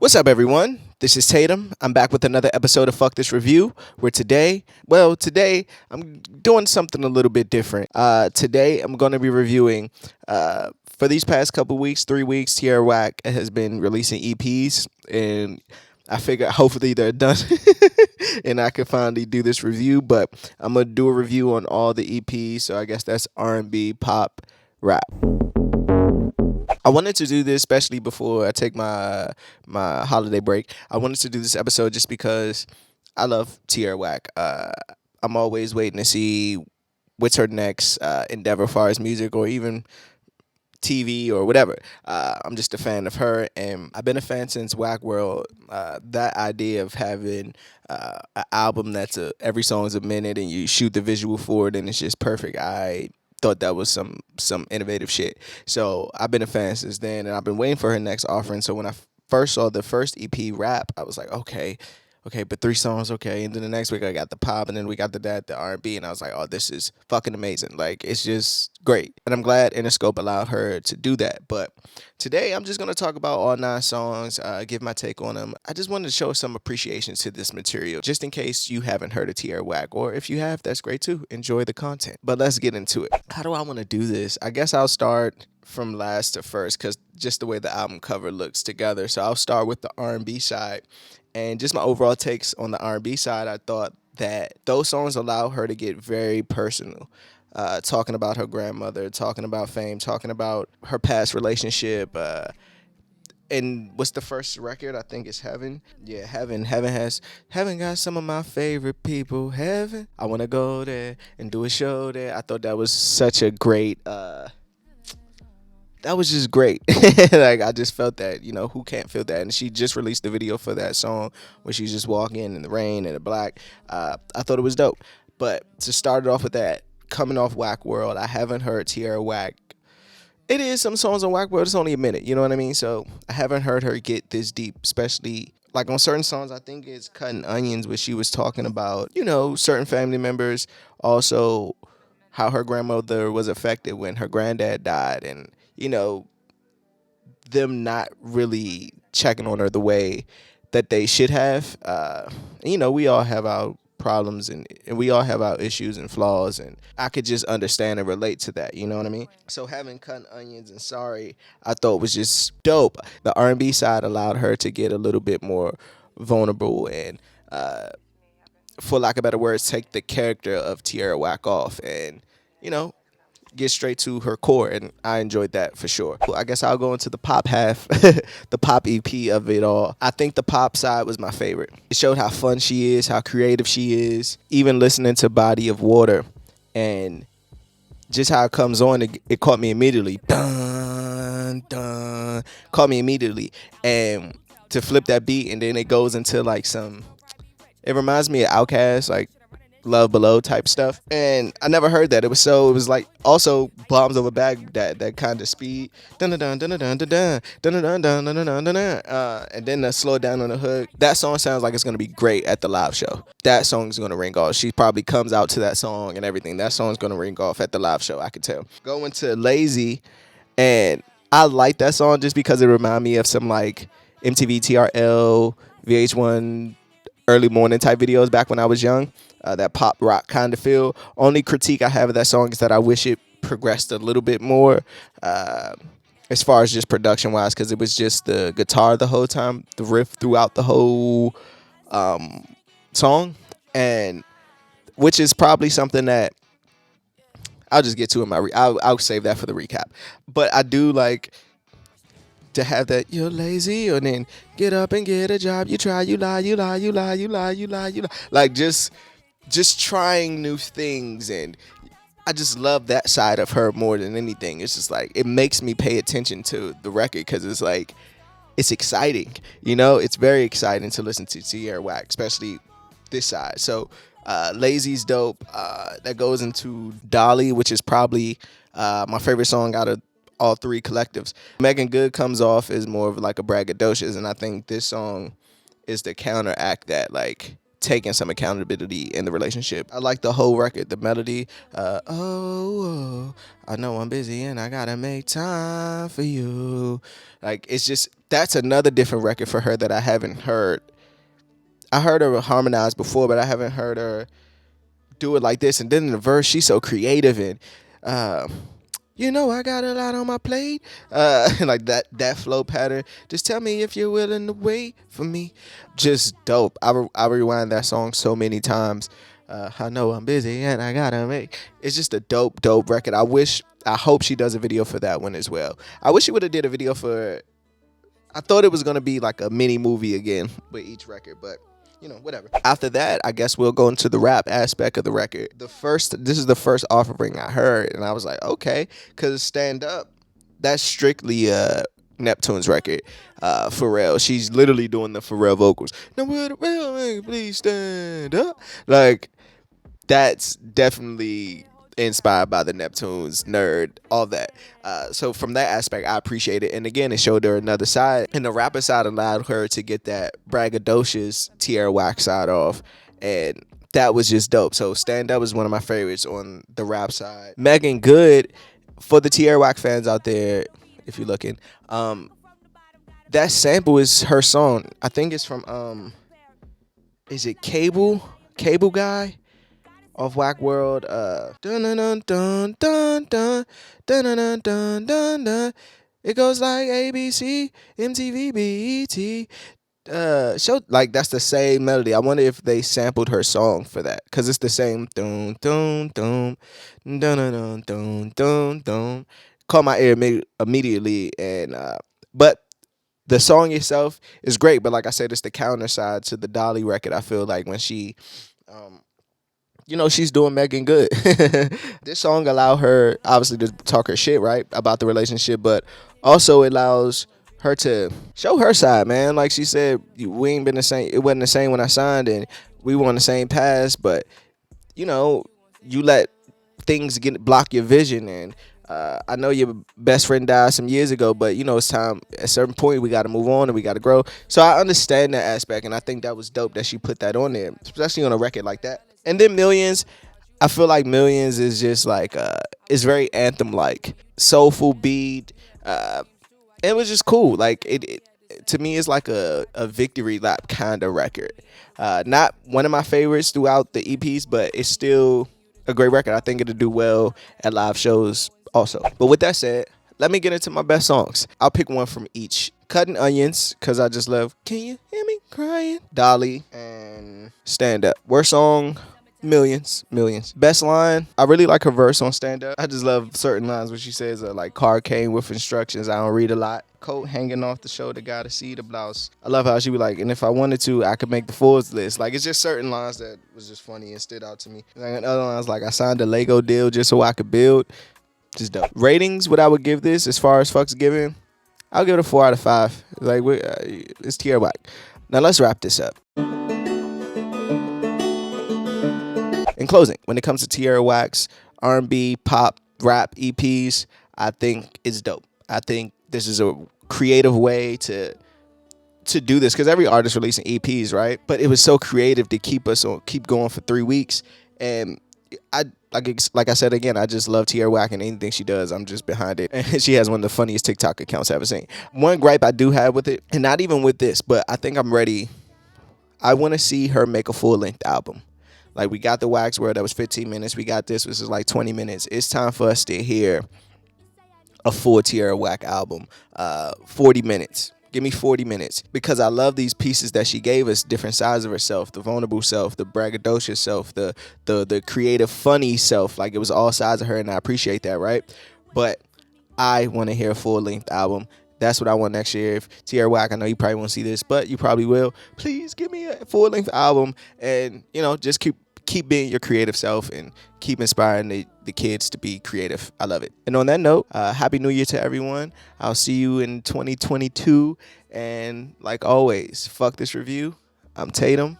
What's up, everyone? This is Tatum. I'm back with another episode of Fuck This Review, where today I'm doing something a little bit different. Today I'm going to be reviewing, for these past couple weeks, 3 weeks, Tierra Whack has been releasing EPs, and I figure hopefully they're done and I can finally do this review, but I'm going to do a review on all the EPs, so I guess that's R&B, pop, rap. I wanted to do this especially before I take my holiday break. I wanted to do this episode just because I love Tierra Whack. I'm always waiting to see what's her next endeavor as far as music or even TV or whatever. I'm just a fan of her, and I've been a fan since Whack World. That idea of having an album that's every song is a minute and you shoot the visual for it and it's just perfect. I thought that was some innovative shit. So I've been a fan since then, and I've been waiting for her next offering. So when I first saw the first EP rap, I was like, okay, but 3 songs, okay. And then the next week I got the pop, and then we got the R&B, and I was like, oh, this is fucking amazing. Like, it's just great. And I'm glad Interscope allowed her to do that. But today I'm just gonna talk about all 9 songs, give my take on them. I just wanted to show some appreciation to this material, just in case you haven't heard of Tierra Whack, or if you have, that's great too. Enjoy the content. But let's get into it. How do I want to do this? I guess I'll start from last to first, because just the way the album cover looks together. So I'll start with the R&B side. And just my overall takes on the R&B side, I thought that those songs allow her to get very personal. Talking about her grandmother, talking about fame, talking about her past relationship. And what's the first record? I think it's Heaven. Yeah, Heaven. Heaven got some of my favorite people. Heaven. I want to go there and do a show there. I thought that was such a great that was just great. Like, I just felt that, who can't feel that? And she just released the video for that song where she's just walking in the rain and the black. I thought it was dope. But to start it off with that, coming off Whack World, I haven't heard Tierra Whack. It is some songs on Whack World, it's only a minute, you know what I mean? So I haven't heard her get this deep, especially like on certain songs. I think it's Cutting Onions, where she was talking about, certain family members, also how her grandmother was affected when her granddad died, and them not really checking on her the way that they should have. We all have our problems, and we all have our issues and flaws, and I could just understand and relate to that, you know what I mean? So having Cutting Onions and Sorry, I thought was just dope. The R&B side allowed her to get a little bit more vulnerable and, for lack of better words, take the character of Tierra Whack off and, get straight to her core, and I enjoyed that for sure. I guess I'll go into the pop half, the pop EP of it all. I think the pop side was my favorite. It showed how fun she is, how creative she is. Even listening to Body of Water and just how it comes on, it caught me immediately. Dun, dun, caught me immediately. And to flip that beat, and then it goes into like it reminds me of Outkast, like Love Below type stuff, and I never heard that. It was like also Bombs Over Baghdad, that kind of speed, dun dun dun dun dun dun dun dun dun dun dun dun dun, and then the slow down on the hook. That song sounds like it's gonna be great at the live show. That song's gonna ring off. She probably comes out to that song and everything. That song's gonna ring off at the live show. I could tell. Going to Lazy, and I like that song just because it reminded me of some like MTV TRL, VH1 early morning type videos back when I was young. That pop rock kind of feel. Only critique I have of that song is that I wish it progressed a little bit more, as far as just production wise, because it was just the guitar the whole time, the riff throughout the whole song, and which is probably something that I'll just get to in my I'll save that for the recap. But I do like to have that you're lazy, and then get up and get a job. You try, you lie, you lie, you lie, you lie, you lie, you lie. Like just trying new things, and I just love that side of her more than anything. It's just like it makes me pay attention to the record, because it's like it's exciting. It's very exciting to listen to Tierra Whack, especially this side. So Lazy's dope. That goes into Dolly, which is probably my favorite song out of all 3 collectives. Megan Good comes off as more of like a braggadocious, and I think this song is the counteract that, like, taking some accountability in the relationship. I like the whole record, the melody. I know I'm busy and I gotta make time for you. Like, it's just, that's another different record for her that I haven't heard. I heard her harmonize before, but I haven't heard her do it like this. And then in the verse, she's so creative and I got a lot on my plate. Like that flow pattern. Just tell me if you're willing to wait for me. Just dope. I rewind that song so many times. I know I'm busy and I gotta make. It's just a dope record. I hope she does a video for that one as well. I wish she would have did a video for. I thought it was gonna be like a mini movie again with each record, but whatever. After that, I guess we'll go into the rap aspect of the record. This is the first offering I heard, and I was like, okay, because Stand Up, that's strictly Neptune's record. Pharrell, she's literally doing the Pharrell vocals. Now will the real nigga please stand up? Like, that's definitely inspired by the Neptunes, Nerd, all that. So from that aspect, I appreciate it. And again, it showed her another side. And the rapper side allowed her to get that braggadocious Tierra wax side off. And that was just dope. So Stand Up is one of my favorites on the rap side. Megan Good, for the Tierra wax fans out there, if you're looking, that sample is her song. I think it's from, is it Cable Guy? Of Whack World, dun dun dun dun dun dun dun dun dun dun dun. It goes like ABC, MTV, BET. Show, like, that's the same melody. I wonder if they sampled her song for that, cause it's the same dun dun dun dun dun dun dun dun. Caught my ear immediately, and but the song itself is great. But like I said, it's the counter side to the Dolly record. I feel like when she she's doing Megan Good. This song allowed her, obviously, to talk her shit, right, about the relationship, but also allows her to show her side, man. Like she said, we ain't been the same. It wasn't the same when I signed, and we were on the same path, but, you let things block your vision, and I know your best friend died some years ago, but it's time. At a certain point, we got to move on and we got to grow. So I understand that aspect, and I think that was dope that she put that on there, especially on a record like that. And then Millions, I feel like Millions is just like it's very anthem like, soulful beat. It was just cool. Like it to me, it's like a victory lap kind of record. Not one of my favorites throughout the EPs, but it's still a great record. I think it'll do well at live shows also. But with that said, let me get into my best songs. I'll pick one from each. Cutting Onions, because I just love Can You Hear Me Crying? Dolly, and Stand Up. Worst song, Millions. Best line, I really like her verse on Stand Up. I just love certain lines where she says, like, car came with instructions, I don't read a lot. Coat hanging off the shoulder, gotta see the blouse. I love how she be like, and if I wanted to, I could make the Forbes list. Like, it's just certain lines that was just funny and stood out to me. And other lines, like, I signed a Lego deal just so I could build. Just dope. Ratings, what I would give this as far as fucks given, I'll give it a 4 out of 5. Like, it's Tierra whack. Now let's wrap this up. In closing, when it comes to Tierra Wax, R&B, pop, rap, EPs, I think it's dope. I think this is a creative way to do this, because every artist releasing EPs, right? But it was so creative to keep going for 3 weeks, and like I said again, I just love Tierra Whack, and anything she does, I'm just behind it. And she has one of the funniest TikTok accounts I've ever seen. One gripe I do have with it, and not even with this, but I think I'm ready. I want to see her make a full-length album. Like, we got the Wax World that was 15 minutes. We got this, which is like 20 minutes. It's time for us to hear a full Tierra Whack album, 40 minutes. Give me 40 minutes, because I love these pieces that she gave us, different sides of herself, the vulnerable self, the braggadocious self, the creative, funny self. Like, it was all sides of her, and I appreciate that, right? But I want to hear a full-length album. That's what I want next year. If Tierra Whack, I know you probably won't see this, but you probably will. Please give me a full-length album, and, just keep being your creative self and keep inspiring the kids to be creative. I love it. And on that note, Happy New Year to everyone. I'll see you in 2022. And like always, fuck this review. I'm Tatum.